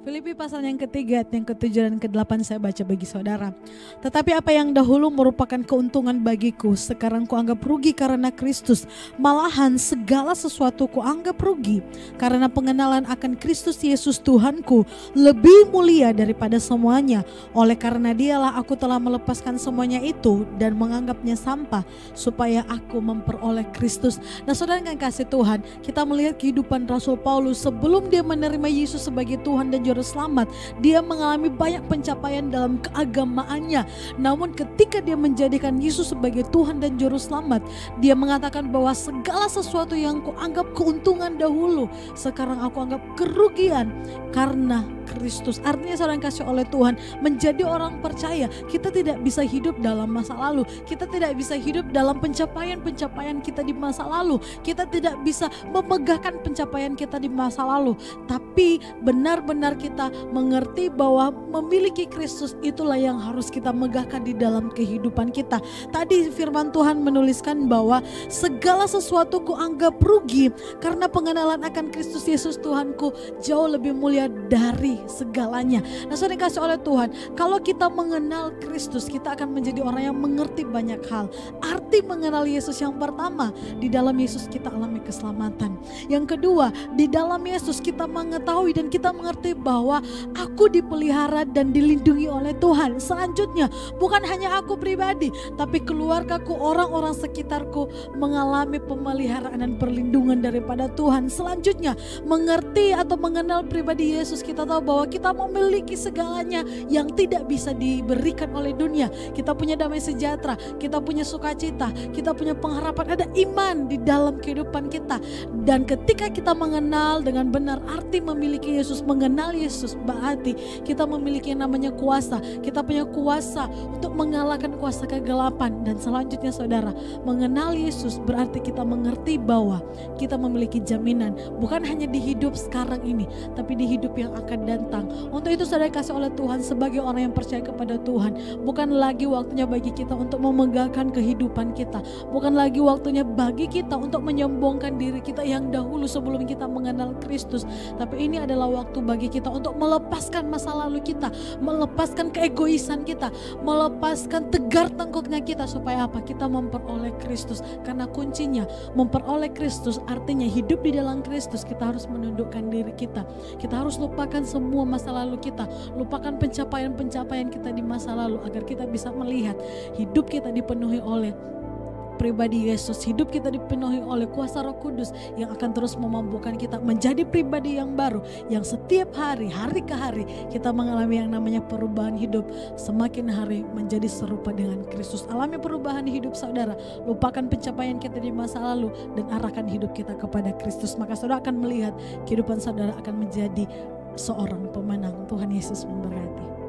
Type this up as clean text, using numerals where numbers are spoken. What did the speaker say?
Filipi pasal yang ketiga, ayat yang ke-7 dan ke-8 saya baca bagi saudara. Tetapi apa yang dahulu merupakan keuntungan bagiku, sekarang kuanggap rugi karena Kristus. Malahan segala sesuatu kuanggap rugi, karena pengenalan akan Kristus Yesus Tuhanku lebih mulia daripada semuanya. Oleh karena dialah aku telah melepaskan semuanya itu dan menganggapnya sampah, supaya aku memperoleh Kristus. Nah saudara yang kasih Tuhan, kita melihat kehidupan Rasul Paulus sebelum dia menerima Yesus sebagai Tuhan dan Juru Selamat. Dia mengalami banyak pencapaian dalam keagamaannya. Namun ketika dia menjadikan Yesus sebagai Tuhan dan Juru Selamat, dia mengatakan bahwa segala sesuatu yang kuanggap keuntungan dahulu, sekarang aku anggap kerugian karena Kristus. Artinya saudara yang kasih oleh Tuhan, menjadi orang percaya, kita tidak bisa hidup dalam masa lalu. Kita tidak bisa hidup dalam pencapaian-pencapaian kita di masa lalu. Kita tidak bisa memegahkan pencapaian kita di masa lalu. Tapi benar-benar kita mengerti bahwa memiliki Kristus itulah yang harus kita megahkan di dalam kehidupan kita. Tadi firman Tuhan menuliskan bahwa segala sesuatu kuanggap rugi karena pengenalan akan Kristus Yesus Tuhanku jauh lebih mulia dari segalanya. Nah saudara dikasih oleh Tuhan, kalau kita mengenal Kristus, kita akan menjadi orang yang mengerti banyak hal. Arti mengenal Yesus yang pertama, di dalam Yesus kita alami keselamatan. Yang kedua, di dalam Yesus kita mengetahui dan kita mengerti bahwa aku dipelihara dan dilindungi oleh Tuhan. Selanjutnya, bukan hanya aku pribadi, tapi keluargaku, orang-orang sekitarku mengalami pemeliharaan dan perlindungan daripada Tuhan. Selanjutnya, mengerti atau mengenal pribadi Yesus, kita tahu bahwa kita memiliki segalanya yang tidak bisa diberikan oleh dunia. Kita punya damai sejahtera, kita punya sukacita, kita punya pengharapan, ada iman di dalam kehidupan kita. Dan ketika kita mengenal dengan benar arti memiliki Yesus, mengenal Yesus berarti kita memiliki yang namanya kuasa. Kita punya kuasa untuk mengalahkan kuasa kegelapan. Dan selanjutnya saudara, mengenal Yesus berarti kita mengerti bahwa kita memiliki jaminan, bukan hanya di hidup sekarang ini, tapi di hidup yang akan datang. Untuk itu saudara kasih oleh Tuhan, sebagai orang yang percaya kepada Tuhan, bukan lagi waktunya bagi kita untuk memegahkan kehidupan kita, bukan lagi waktunya bagi kita untuk menyombongkan diri kita yang dahulu sebelum kita mengenal Kristus, tapi ini adalah waktu bagi kita untuk melepaskan masa lalu kita, melepaskan keegoisan kita, melepaskan tegar tengkuknya kita, supaya apa? Kita memperoleh Kristus. Karena kuncinya memperoleh Kristus artinya hidup di dalam Kristus. Kita harus menundukkan diri kita, kita harus lupakan semua masa lalu kita, lupakan pencapaian-pencapaian kita di masa lalu, agar kita bisa melihat hidup kita dipenuhi oleh pribadi Yesus, hidup kita dipenuhi oleh kuasa Roh Kudus yang akan terus memampukan kita menjadi pribadi yang baru, yang setiap hari, hari ke hari kita mengalami yang namanya perubahan hidup, semakin hari menjadi serupa dengan Kristus. Alami perubahan hidup saudara, lupakan pencapaian kita di masa lalu dan arahkan hidup kita kepada Kristus, maka saudara akan melihat kehidupan saudara akan menjadi seorang pemenang. Tuhan Yesus memberkati.